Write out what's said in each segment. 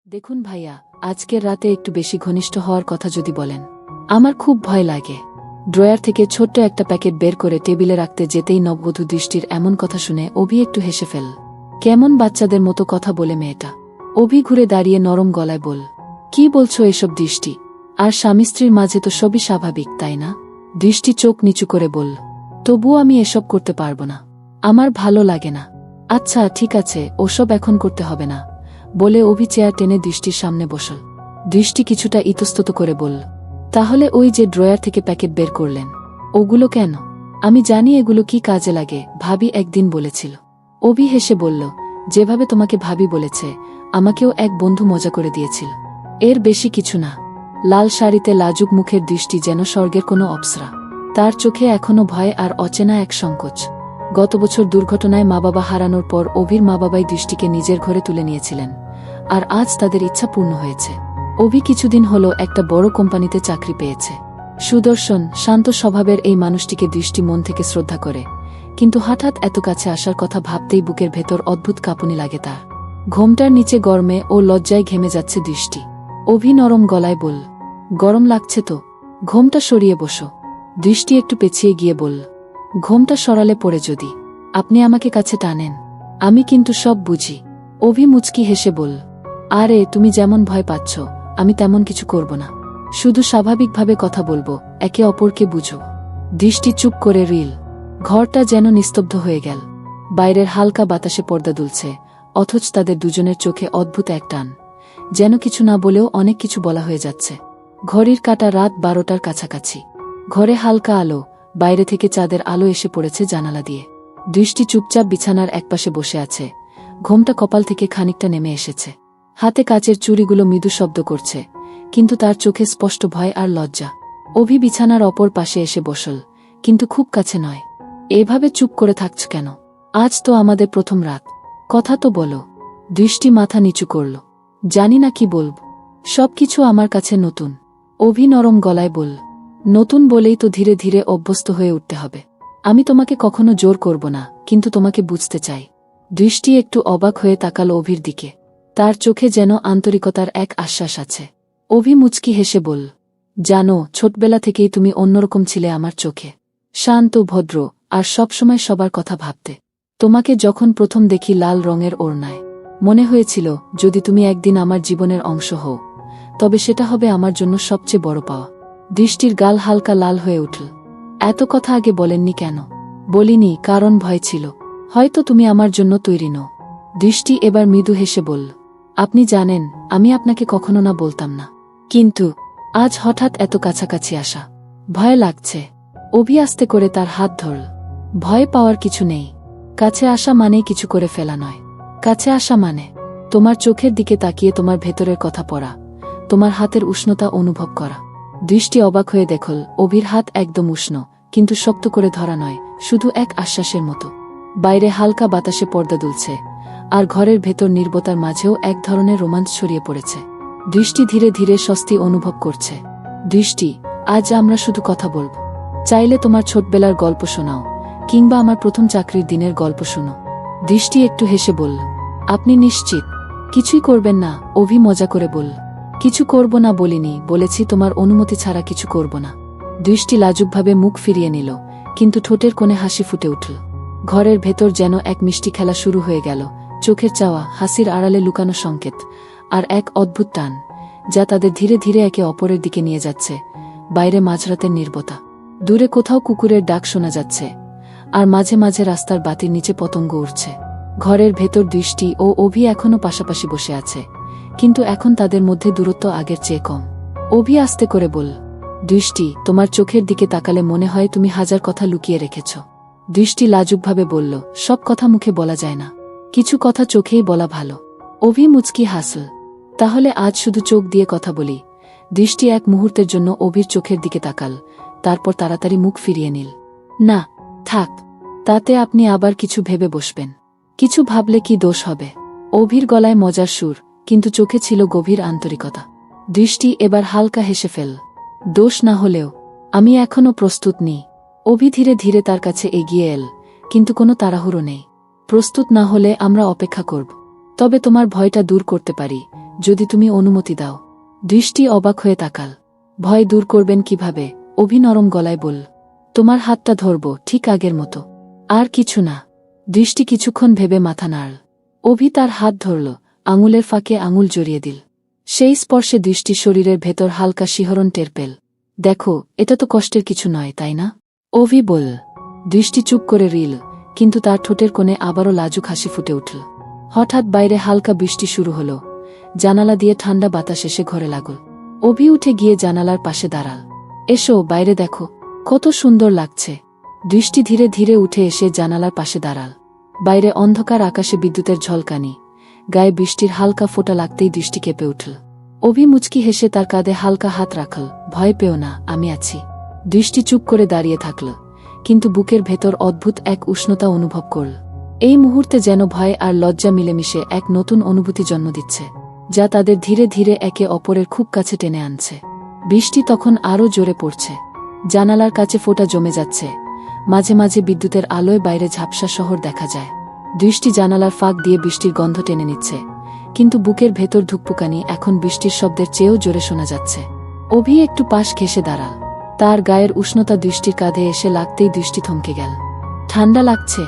দেখুন ভাইয়া, আজকের রাতে একটু বেশি ঘনিষ্ঠ হওয়ার কথা যদি বলেন। আমার খুব ভয় লাগে। ড্রয়ার থেকে ছোট্ট একটা প্যাকেট বের করে টেবিলে রাখতে যেতেই নববধূ দৃষ্টির এমন কথা শুনে অভি একটু হেসে ফেল। কেমন বাচ্চাদের মতো কথা বলে মেয়েটা। অভি ঘুরে দাঁড়িয়ে নরম গলায় বল, কি বলছো এসব দৃষ্টি? আর স্বামী স্ত্রীর মাঝে তো সবই স্বাভাবিক, তাই না? দৃষ্টি চোখ নিচু করে বলল, তবুও আমি এসব করতে পারবো না। আমার ভালো লাগে না। আচ্ছা ঠিক আছে, ওসব এখন করতে হবে না বলে অভি চেয়ার টেনে দৃষ্টির সামনে বসল। দৃষ্টি কিছুটা ইতস্তত করে বলল, তাহলে ওই যে ড্রয়ার থেকে প্যাকেট বের করলেন, ওগুলো কেন? আমি জানি এগুলো কি কাজে লাগে, ভাবি একদিন বলেছিল। অভি হেসে বলল, যেভাবে তোমাকে ভাবি বলেছে, আমাকেও এক বন্ধু মজা করে দিয়েছিল। এর বেশি কিছু না। লাল শাড়িতে লাজুক মুখের দৃষ্টি যেন স্বর্গের কোনো অপ্সরা। তার চোখে এখনো ভয় আর অচেনা এক সংকোচ। গত বছর দুর্ঘটনায় মা বাবা হারানোর পর অভির মা বাবাই দৃষ্টিকে নিজের ঘরে তুলে নিয়েছিলেন, আর আজ তাদের ইচ্ছা পূর্ণ হয়েছে। অভি কিছুদিন হলো একটা বড় কোম্পানিতে চাকরি পেয়েছে। সুদর্শন, শান্ত স্বভাবের এই মানুষটিকে দৃষ্টি মন থেকে শ্রদ্ধা করে, কিন্তু হঠাৎ এত কাছে আসার কথা ভাবতেই বুকের ভেতর অদ্ভুত কাঁপুনি লাগে তার। ঘোমটার নিচে গরমে ও লজ্জায় ঘেমে যাচ্ছে দৃষ্টি। অভি নরম গলায় বলল, গরম লাগছে তো, ঘোমটা সরিয়ে বসো। দৃষ্টি একটু পেছিয়ে গিয়ে বলল, ঘোমটা সরালে পড়ে যদি আপনি আমাকে কাছে টানেন? আমি কিন্তু সব বুঝি। অভি মুচকি হেসে বলল, আরে তুমি যেমন ভয় পাচ্ছ, আমি তেমন কিছু করব না। শুধু স্বাভাবিকভাবে কথা বলবো, একে অপরকে বুঝো। দৃষ্টি চুপ করে রিল। ঘরটা যেন নিস্তব্ধ হয়ে গেল। বাইরের হালকা বাতাসে পর্দা দুলছে, অথচ তাদের দুজনের চোখে অদ্ভুত এক টান, যেন কিছু না বলেও অনেক কিছু বলা হয়ে যাচ্ছে। ঘড়ির কাঁটা রাত 12টার কাছাকাছি। ঘরে হালকা আলো, বাইরে থেকে চাঁদের আলো এসে পড়েছে জানালা দিয়ে। দৃষ্টি চুপচাপ বিছানার একপাশে বসে আছে, ঘোমটা কপাল থেকে খানিকটা নেমে এসেছে। হাতে কাচের চুড়িগুলো মৃদু শব্দ করছে, কিন্তু তার চোখে স্পষ্ট ভয় আর লজ্জা। অভি বিছানার অপর পাশে এসে বসল, কিন্তু খুব কাছে নয়। এভাবে চুপ করে থাকছ কেন? আজ তো আমাদের প্রথম রাত, কথা তো বলো। দৃষ্টি মাথা নিচু করল, জানি না কি বলব। সবকিছু আমার কাছে নতুন। অভি নরম গলায় বলল, নতুন বলেই তো ধীরে ধীরে অভ্যস্ত হয়ে উঠতে হবে। আমি তোমাকে কখনো জোর করব না, কিন্তু তোমাকে বুঝতে চাই। দৃষ্টি একটু অবাক হয়ে তাকাল অভির দিকে। তার চোখে যেন আন্তরিকতার এক আশ্বাস আছে। অভি মুচকি হেসে বলল, জানো, ছোটবেলা থেকেই তুমি অন্যরকম ছিলে আমার চোখে। শান্ত, ভদ্র, আর সবসময় সবার কথা ভাবতে। তোমাকে যখন প্রথম দেখি লাল রঙের ওড়নায়, মনে হয়েছিল যদি তুমি একদিন আমার জীবনের অংশ হও, তবে সেটা হবে আমার জন্য সবচেয়ে বড় পাওয়া। দৃষ্টির গাল হালকা লাল হয়ে উঠল। এত কথা আগে বলেননি কেন? বলিনি, কারণ ভয় ছিল। হয়তো তুমি আমার জন্য তৈরি নও। দৃষ্টি এবার মৃদু হেসে বলল, আপনি জানেন, আমি আপনাকে কখনো না বলতাম না, কিন্তু আজ হঠাৎ এত কাছাকাছি আসা, ভয় লাগছে। অভি আস্তে করে তার হাত ধরল। ভয় পাওয়ার কিছু নেই। কাছে আসা মানেই কিছু করে ফেলা নয়। কাছে আসা মানে তোমার চোখের দিকে তাকিয়ে তোমার ভেতরের কথা পড়া, তোমার হাতের উষ্ণতা অনুভব করা। দৃষ্টি অবাক হয়ে দেখল, অভির হাত একদম উষ্ণ, কিন্তু শক্ত করে ধরা নয়, শুধু এক আশ্বাসের মতো। বাইরে হালকা বাতাসে পর্দা দুলছে, আর ঘরের ভেতর নীরবতার মাঝেও এক ধরনের রোমাঞ্চ ছড়িয়ে পড়েছে। দৃষ্টি ধীরে ধীরে স্বস্তি অনুভব করছে। দৃষ্টি, আজ আমরা শুধু কথা বলব। চাইলে তোমার ছোটবেলার গল্প শোনাও, কিংবা আমার প্রথম চাকরির দিনের গল্প শোনো। দৃষ্টি একটু হেসে বলল, আপনি নিশ্চিত কিছুই করবেন না? অভি মজা করে বলল, কিছু করব না বলিনি, বলেছি তোমার অনুমতি ছাড়া কিছু করব না। দৃষ্টি লাজুকভাবে মুখ ফিরিয়ে নিল, কিন্তু ঠোঁটের কোণে হাসি ফুটে উঠল। ঘরের ভেতর যেন এক মিষ্টি খেলা শুরু হয়ে গেল। চোখের চাওয়া, হাসির আড়ালে লুকানো সংকেত, আর এক অদ্ভুত টান, যা তাদের ধীরে ধীরে একে অপরের দিকে নিয়ে যাচ্ছে। বাইরে মাঝরাতের নীরবতা। দূরে কোথাও কুকুরের ডাক শোনা যাচ্ছে, আর মাঝে মাঝে রাস্তার বাতির নিচে পতঙ্গ উড়ছে। ঘরের ভেতর দৃষ্টি ও অভি এখনো পাশাপাশি বসে আছে, কিন্তু এখন তাদের মধ্যে দূরত্ব আগের চেয়ে কম। অভি আস্তে করে বলল, দৃষ্টি, তোমার চোখের দিকে তাকালে মনে হয় তুমি হাজার কথা লুকিয়ে রেখেছ। দৃষ্টি লাজুকভাবে বলল, সব কথা মুখে বলা যায় না, কিছু কথা চোখেই বলা ভালো। অভি মুচকি হাসল, তাহলে আজ শুধু চোখ দিয়ে কথা বলি। দৃষ্টি এক মুহূর্তের জন্য অভির চোখের দিকে তাকাল, তারপর তাড়াতাড়ি মুখ ফিরিয়ে নিল। না, থাক, তাতে আপনি আবার কিছু ভেবে বসবেন। কিছু ভাবলে কি দোষ হবে? অভির গলায় মজার সুর, কিন্তু চোখে ছিল গভীর আন্তরিকতা। দৃষ্টি এবার হালকা হেসে ফেল, দোষ না হলেও আমি এখনো প্রস্তুত নেই। অভি ধীরে ধীরে তার কাছে এগিয়ে এল, কিন্তু কোনো তাড়াহুড়ো নেই। প্রস্তুত না হলে আমরা অপেক্ষা করব। তবে তোমার ভয়টা দূর করতে পারি, যদি তুমি অনুমতি দাও। দৃষ্টি অবাক হয়ে তাকাল। ভয় দূর করবেন কিভাবে? অভি নরম গলায় বলল, তোমার হাতটা ধরব, ঠিক আগের মতো। আর কিছু না। দৃষ্টি কিছুক্ষণ ভেবে মাথা নাড়ল। অভি তার হাত ধরল, আঙুলের ফাঁকে আঙুল জড়িয়ে দিল। সেই স্পর্শে দৃষ্টি শরীরের ভেতর হালকা শিহরণ টের পেল। দেখো, এটা তো কষ্টের কিছু নয়, তাই না? অভি বলল। দৃষ্টি চুপ করে রইল, কিন্তু তার ঠোঁটের কোণে আবারও লাজুক হাসি ফুটে উঠল। হঠাৎ বাইরে হালকা বৃষ্টি শুরু হল। জানালা দিয়ে ঠান্ডা বাতাস এসে ঘরে লাগল। অভি উঠে গিয়ে জানালার পাশে দাঁড়াল। এসো, বাইরে দেখো, কত সুন্দর লাগছে। দৃষ্টি ধীরে ধীরে উঠে এসে জানালার পাশে দাঁড়াল। বাইরে অন্ধকার, আকাশে বিদ্যুতের ঝলকানি, গায়ে বৃষ্টির হালকা ফোঁটা লাগতেই দৃষ্টি কেঁপে উঠল। অভি মুচকি হেসে তার কাঁধে হালকা হাত রাখল। ভয় পেও না, আমি আছি। দৃষ্টি চুপ করে দাঁড়িয়ে থাকল, কিন্তু বুকের ভেতর অদ্ভুত এক উষ্ণতা অনুভব করল। এই মুহূর্তে যেন ভয় আর লজ্জা মিলেমিশে এক নতুন অনুভূতি জন্ম দিচ্ছে, যা তাদের ধীরে ধীরে একে অপরের খুব কাছে টেনে আনছে। বৃষ্টি তখন আরও জোরে পড়ছে। জানালার কাছে ফোঁটা জমে যাচ্ছে। মাঝে মাঝে বিদ্যুতের আলোয় বাইরে ঝাপসা শহর দেখা যায়। দৃষ্টি জানালার ফাঁক দিয়ে বৃষ্টির গন্ধ টেনে নিচ্ছে, কিন্তু বুকের ভেতর ধুকপুকানি এখন বৃষ্টির শব্দের চেয়েও জোরে শোনা যাচ্ছে। অভি একটু পাশ ঘেঁষে দাঁড়াল। তার গায়ের উষ্ণতা দৃষ্টির কাঁধে এসে লাগতেই দৃষ্টি থমকে গেল। ঠান্ডা লাগছে?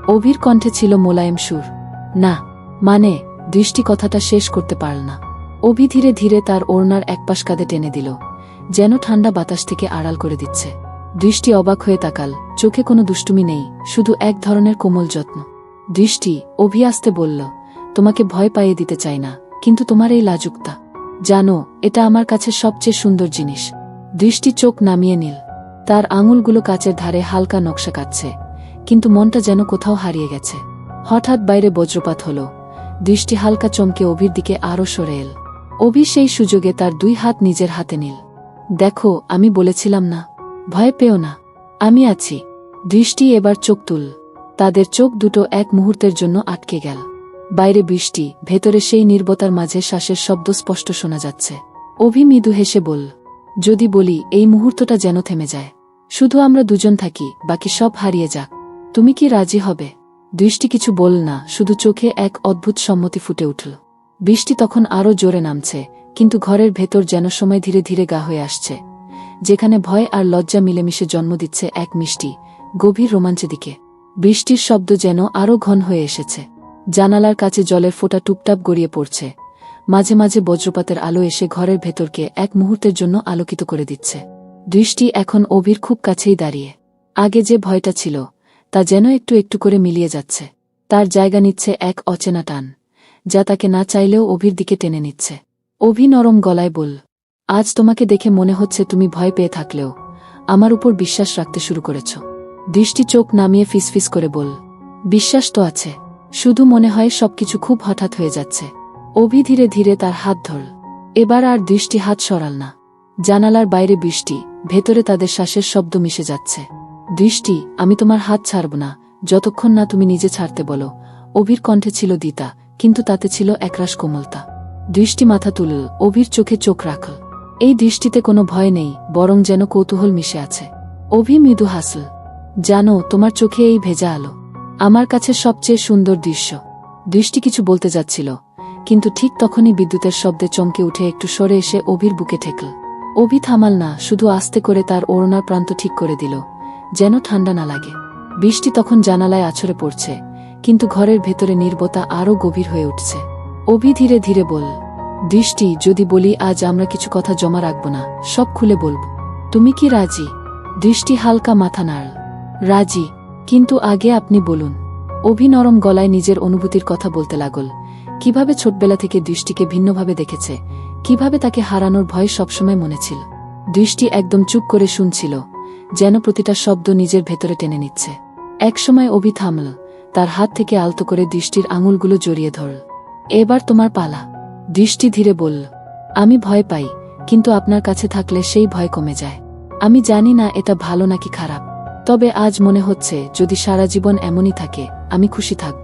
অভির কণ্ঠে ছিল মোলায়েম সুর। না, মানে। দৃষ্টি কথাটা শেষ করতে পারল না। অভি ধীরে ধীরে তার ওড়নার একপাশ কাঁধে টেনে দিল, যেন ঠান্ডা বাতাস থেকে আড়াল করে দিচ্ছে। দৃষ্টি অবাক হয়ে তাকাল। চোখে কোনো দুষ্টুমি নেই, শুধু এক ধরনের কোমল যত্ন। দৃষ্টি, অভি আসতে বলল, তোমাকে ভয় পাইয়ে দিতে চাই না, কিন্তু তোমার এই লাজুকতা, জানো, এটা আমার কাছে সবচেয়ে সুন্দর জিনিস। দৃষ্টি চোখ নামিয়ে নিল। তার আঙুলগুলো কাচের ধারে হালকা নকশা কাটছে, কিন্তু মনটা যেন কোথাও হারিয়ে গেছে। হঠাৎ বাইরে বজ্রপাত হল। দৃষ্টি হালকা চমকে অভির দিকে আরও সরে এল। অভি সেই সুযোগে তার দুই হাত নিজের হাতে নিল। দেখো, আমি বলেছিলাম না, ভয় পেও না, আমি আছি। দৃষ্টি এবার চোখ তুল। তাদের চোখ দুটো এক মুহূর্তের জন্য আটকে গেল। বাইরে বৃষ্টি, ভেতরে সেই নীরবতার মাঝে শ্বাসের শব্দ স্পষ্ট শোনা যাচ্ছে। অভি মৃদু হেসে বলল, যদি বলি এই মুহূর্তটা যেন থেমে যায়, শুধু আমরা দুজন থাকি, বাকি সব হারিয়ে যাক, তুমি কি রাজি হবে? দৃষ্টি কিছু বলল না, শুধু চোখে এক অদ্ভুত সম্মতি ফুটে উঠল। বৃষ্টি তখন আরও জোরে নামছে, কিন্তু ঘরের ভেতর যেন সময় ধীরে ধীরে গা হয়ে আসছে, যেখানে ভয় আর লজ্জা মিলেমিশে জন্ম দিচ্ছে এক মিষ্টি, গভীর রোমাঞ্চের দিকে। বৃষ্টির শব্দ যেন আরও ঘন হয়ে এসেছে। জানালার কাছে জলের ফোঁটা টুপটাপ গড়িয়ে পড়ছে। মাঝে মাঝে বজ্রপাতের আলো এসে ঘরের ভেতরকে এক মুহূর্তের জন্য আলোকিত করে দিচ্ছে। দৃষ্টি এখন অভির খুব কাছেই দাঁড়িয়ে। আগে যে ভয়টা ছিল, তা যেন একটু একটু করে মিলিয়ে যাচ্ছে। তার জায়গা নিচ্ছে এক অচেনা টান, যা তাকে না চাইলেও অভির দিকে টেনে নিচ্ছে। অভি নরম গলায় বলল, আজ তোমাকে দেখে মনে হচ্ছে তুমি ভয় পেয়ে থাকলেও আমার উপর বিশ্বাস রাখতে শুরু করেছ। দৃষ্টি চোখ নামিয়ে ফিসফিস করে বলল, বিশ্বাস তো আছে, শুধু মনে হয় সবকিছু খুব হঠাৎ হয়ে যাচ্ছে। অভি ধীরে ধীরে তার হাত ধরল। এবার আর দৃষ্টি হাত সরাল না। জানালার বাইরে বৃষ্টি, ভেতরে তাদের শ্বাসের শব্দ মিশে যাচ্ছে। দৃষ্টি, আমি তোমার হাত ছাড়ব না, যতক্ষণ না তুমি নিজে ছাড়তে বলো। অভির কণ্ঠে ছিল দ্বিধা, কিন্তু তাতে ছিল একরাশ কোমলতা। দৃষ্টি মাথা তুলল, অভির চোখে চোখ রাখল। এই দৃষ্টিতে কোনো ভয় নেই, বরং যেন কৌতূহল মিশে আছে। অভি মৃদু হাসল। জানো, তোমার চোখে এই ভেজা আলো আমার কাছে সবচেয়ে সুন্দর দৃশ্য। দৃষ্টি কিছু বলতে যাচ্ছিল, কিন্তু ঠিক তখনই বিদ্যুতের শব্দে চমকে উঠে একটু সরে এসে অভির বুকে ঠেকল। অভি থামাল না, শুধু আস্তে করে তার ওড়নার প্রান্ত ঠিক করে দিল, যেন ঠান্ডা না লাগে। বৃষ্টি তখন জানালায় আছড়ে পড়ছে, কিন্তু ঘরের ভেতরে নীরবতা আরও গভীর হয়ে উঠছে। অভি ধীরে ধীরে বলল, দৃষ্টি, যদি বলি আজ আমরা কিছু কথা জমা রাখব না, সব খুলে বলব, তুমি কি রাজি? দৃষ্টি হালকা মাথা নাড়ল। রাজি, কিন্তু আগে আপনি বলুন। অভি নরম গলায় নিজের অনুভূতির কথা বলতে লাগল, কিভাবে ছোটবেলা থেকে দৃষ্টিকে ভিন্নভাবে দেখেছে, কিভাবে তাকে হারানোর ভয় সবসময় মনে ছিল। দৃষ্টি একদম চুপ করে শুনছিল, যেন প্রতিটা শব্দ নিজের ভেতরে টেনে নিচ্ছে। একসময় অভি থামল, তার হাত থেকে আলতো করে দৃষ্টির আঙুলগুলো জড়িয়ে ধরল। এবার তোমার পালা। দৃষ্টি ধীরে বলল, আমি ভয় পাই, কিন্তু আপনার কাছে থাকলে সেই ভয় কমে যায়। আমি জানি না এটা ভালো নাকি খারাপ, তবে আজ মনে হচ্ছে যদি সারা জীবন এমনই থাকে, আমি খুশি থাকব।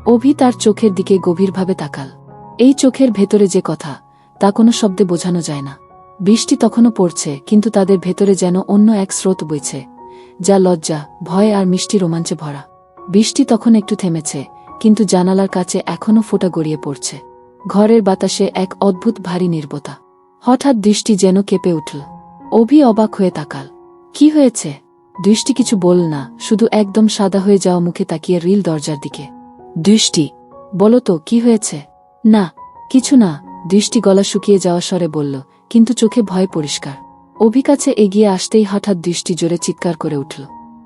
অভি তার চোখের দিকে গভীরভাবে তাকাল। এই চোখের ভেতরে যে কথা, তা কোনো শব্দে বোঝানো যায় না। বৃষ্টি তখনও পড়ছে, কিন্তু তাদের ভেতরে যেন অন্য এক স্রোত বইছে, যা লজ্জা, ভয় আর মিষ্টি রোমাঞ্চে ভরা। বৃষ্টি তখন একটু থেমেছে, কিন্তু জানালার কাছে এখনও ফোঁটা গড়িয়ে পড়ছে। ঘরের বাতাসে এক অদ্ভুত ভারী নীরবতা। হঠাৎ দৃষ্টি যেন কেঁপে উঠল। অভি অবাক হয়ে তাকাল। কি হয়েছে? দৃষ্টি কিছু বলল না, শুধু একদম সাদা হয়ে যাওয়া মুখে তাকিয়ে রিল দরজার দিকে। দৃষ্টি, বলো তো কি হয়েছে? না, কিছু না, দৃষ্টি গলা শুকিয়ে যাওয়া স্বরে বলল, কিন্তু চোখে ভয় পরিষ্কার। অভি কাছে এগিয়ে আসতেই হঠাৎ দৃষ্টি জোরে চিৎকার করে উঠল।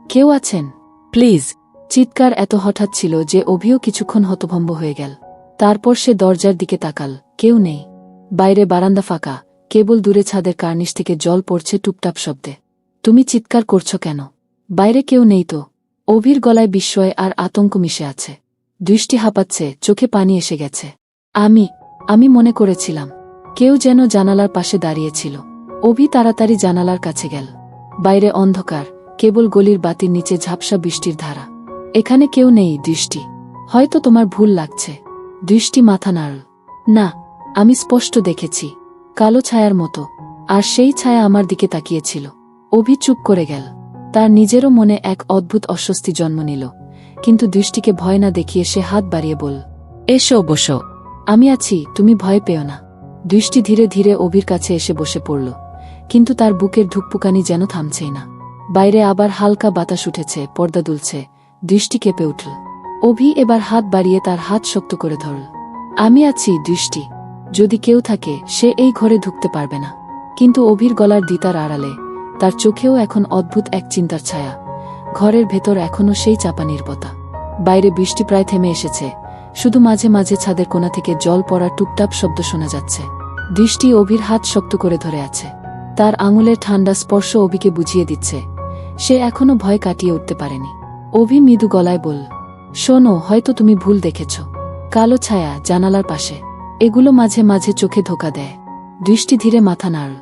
কেউ আছেন? প্লিজ। চিৎকার এত হঠাৎ ছিল যে অভিও কিছুক্ষণ হতভম্ব হয়ে গেল। তারপর সে দরজার দিকে তাকাল। কেউ নেই। বাইরে বারান্দা ফাঁকা, কেবল দূরে ছাদের কার্নিশ থেকে জল পড়ছে টুপটাপ শব্দে। তুমি চিৎকার করছো কেন? বাইরে কেউ নেই তো। অভির গলায় বিস্ময় আর আতঙ্ক মিশে আছে। দৃষ্টি হাঁপাচ্ছে, চোখে পানি এসে গেছে। আমি মনে করেছিলাম কেউ যেন জানালার পাশে দাঁড়িয়েছিল। অভি তাড়াতাড়ি জানালার কাছে গেল। বাইরে অন্ধকার, কেবল গলির বাতির নিচে ঝাপসা বৃষ্টির ধারা। এখানে কেউ নেই দৃষ্টি। হয়তো তোমার ভুল লাগছে। দৃষ্টি মাথা নাড়ল। না, আমি স্পষ্ট দেখেছি, কালো ছায়ার মতো, আর সেই ছায়া আমার দিকে তাকিয়েছিল। অভি চুপ করে গেল। তার নিজেরও মনে এক অদ্ভুত অস্বস্তি জন্ম নিল, কিন্তু দৃষ্টিকে ভয় না দেখিয়ে সে হাত বাড়িয়ে বলল, এসো বসো। আমি আছি, তুমি ভয় পেও না। দৃষ্টি ধীরে ধীরে অভির কাছে এসে বসে পড়ল, কিন্তু তার বুকের ধুকপুকানি যেন থামছেই না। বাইরে আবার হালকা বাতাস উঠেছে, পর্দা দুলছে। দৃষ্টি কেঁপে উঠল। অভি এবার হাত বাড়িয়ে তার হাত শক্ত করে ধরল। আমি আছি দৃষ্টি, যদি কেউ থাকে সে এই ঘরে ঢুকতে পারবে না। কিন্তু অভির গলার দ্বিতার আড়ালে তার চোখেও এখন অদ্ভুত এক চিন্তার ছায়া। ঘরের ভেতর এখনও সেই চাপা নীরবতা। বাইরে বৃষ্টি প্রায় থেমে এসেছে, শুধু মাঝে মাঝে ছাদের কোণা থেকে জল পড়ার টুপটাপ শব্দ শোনা যাচ্ছে। দৃষ্টি অভির হাত শক্ত করে ধরে আছে। তার আঙুলের ঠান্ডা স্পর্শ অভিকে বুঝিয়ে দিচ্ছে সে এখনও ভয় কাটিয়ে উঠতে পারেনি। অভি মৃদু গলায় বলল, শোনো, হয়তো তুমি ভুল দেখেছ। কালো ছায়া জানালার পাশে, এগুলো মাঝে মাঝে চোখে ধোকা দেয়। দৃষ্টি ধীরে মাথা নাড়ল।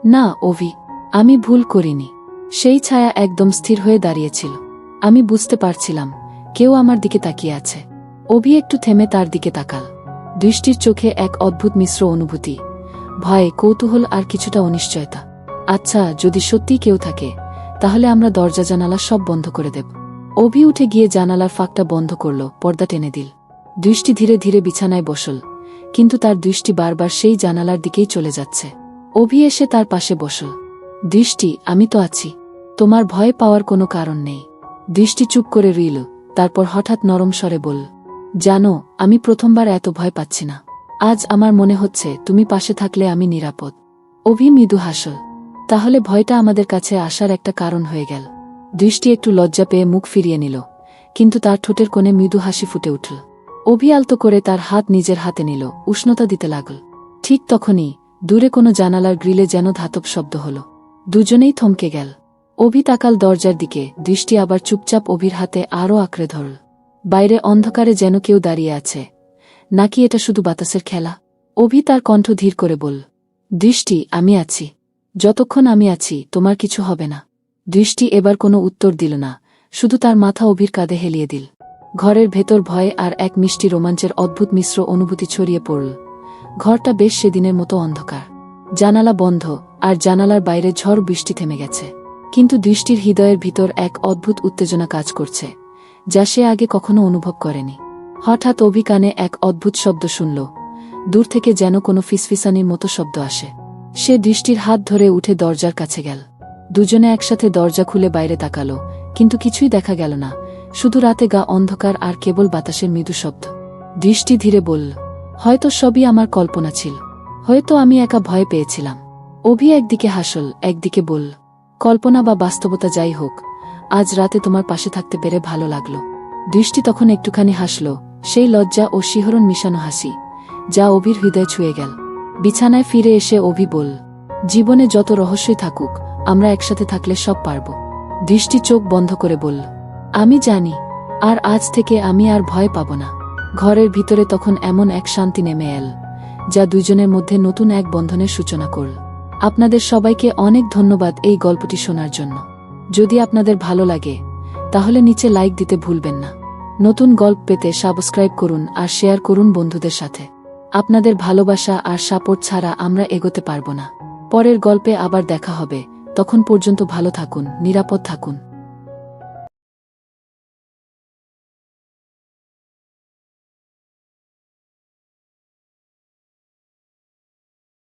না অভি, আমি ভুল করিনি। সেই ছায়া একদম স্থির হয়ে দাঁড়িয়েছিল। আমি বুঝতে পারছিলাম কেউ আমার দিকে তাকিয়ে আছে। অভি একটু থেমে তার দিকে তাকাল। দৃষ্টির চোখে এক অদ্ভুত মিশ্র অনুভূতি, ভয়, কৌতূহল আর কিছুটা অনিশ্চয়তা। আচ্ছা, যদি সত্যিই কেউ থাকে, তাহলে আমরা দরজা জানালা সব বন্ধ করে দেব। অভি উঠে গিয়ে জানালার ফাঁকটা বন্ধ করল, পর্দা টেনে দিল। দৃষ্টি ধীরে ধীরে বিছানায় বসল, কিন্তু তার দৃষ্টি বারবার সেই জানালার দিকেই চলে যাচ্ছে। অভি এসে তার পাশে বসল। দৃষ্টি, আমি তো আছি, তোমার ভয় পাওয়ার কোনো কারণ নেই। দৃষ্টি চুপ করে রইল, তারপর হঠাৎ নরম স্বরে বলল, জানো, আমি প্রথমবার এত ভয় পাচ্ছি না। আজ আমার মনে হচ্ছে তুমি পাশে থাকলে আমি নিরাপদ। অভি মৃদু হাসল। তাহলে ভয়টা আমাদের কাছে আসার একটা কারণ হয়ে গেল। দৃষ্টি একটু লজ্জা পেয়ে মুখ ফিরিয়ে নিল, কিন্তু তার ঠোঁটের কোণে মৃদু হাসি ফুটে উঠল। অভি আলতো করে তার হাত নিজের হাতে নিল, উষ্ণতা দিতে লাগল। ঠিক তখনই দূরে কোনো জানালার গ্রিলে যেন ধাতব শব্দ হল। দুজনেই থমকে গেল। অভি তাকাল দরজার দিকে, দৃষ্টি আবার চুপচাপ অভির হাতে আরও আঁকড়ে ধরল। বাইরে অন্ধকারে যেন কেউ দাঁড়িয়ে আছে, নাকি এটা শুধু বাতাসের খেলা? অভি তার কণ্ঠ ধীর করে বলল, দৃষ্টি, আমি আছি। যতক্ষণ আমি আছি তোমার কিছু হবে না। দৃষ্টি এবার কোনো উত্তর দিল না, শুধু তার মাথা অভির কাঁধে হেলিয়ে দিল। ঘরের ভেতর ভয় আর এক মিষ্টি রোমাঞ্চের অদ্ভুত মিশ্র অনুভূতি ছড়িয়ে পড়ল। ঘরটা বেশ সেদিনের মতো অন্ধকার, জানালা বন্ধ, আর জানালার বাইরে ঝড় বৃষ্টি থেমে গেছে। কিন্তু দৃষ্টির হৃদয়ের ভিতর এক অদ্ভুত উত্তেজনা কাজ করছে, যা সে আগে কখনো অনুভব করেনি। হঠাৎ অভি কানে এক অদ্ভুত শব্দ শুনল। দূর থেকে যেন কোনো ফিসফিসানির মতো শব্দ আসে। সে দৃষ্টির হাত ধরে উঠে দরজার কাছে গেল। দুজনে একসাথে দরজা খুলে বাইরে তাকালো, কিন্তু কিছুই দেখা গেল না, শুধু রাতে গা অন্ধকার আর কেবল বাতাসের মৃদু শব্দ। দৃষ্টি ধীরে বলল, হয়তো সবই আমার কল্পনা ছিল, হয়তো আমি একা ভয় পেয়েছিলাম। অভি একদিকে হাসল, একদিকে বলল, কল্পনা বা বাস্তবতা যাই হোক, আজ রাতে তোমার পাশে থাকতে পেরে ভালো লাগলো। দৃষ্টি তখন একটুখানি হাসল, সেই লজ্জা ও শিহরণ মিশানো হাসি, যা অভির হৃদয় ছুঁয়ে গেল। বিছানায় ফিরে এসে অভি বলল, জীবনে যত রহস্যই থাকুক, আমরা একসাথে থাকলে সব পারব। দৃষ্টি চোখ বন্ধ করে বলল, আমি জানি, আর আজ থেকে আমি আর ভয় পাব না। ঘরের ভিতরে তখন এমন এক শান্তি নেমে এল, যা দুইজনের মধ্যে নতুন এক বন্ধনের সূচনা করল। আপনাদের সবাইকে অনেক ধন্যবাদ এই গল্পটি শোনার জন্য। যদি আপনাদের ভালো লাগে, তাহলে নিচে লাইক দিতে ভুলবেন না। নতুন গল্প পেতে সাবস্ক্রাইব করুন আর শেয়ার করুন বন্ধুদের সাথে। আপনাদের ভালোবাসা আর সাপোর্ট ছাড়া আমরা এগোতে পারব না। পরের গল্পে আবার দেখা হবে, তখন পর্যন্ত ভালো থাকুন, নিরাপদ থাকুন।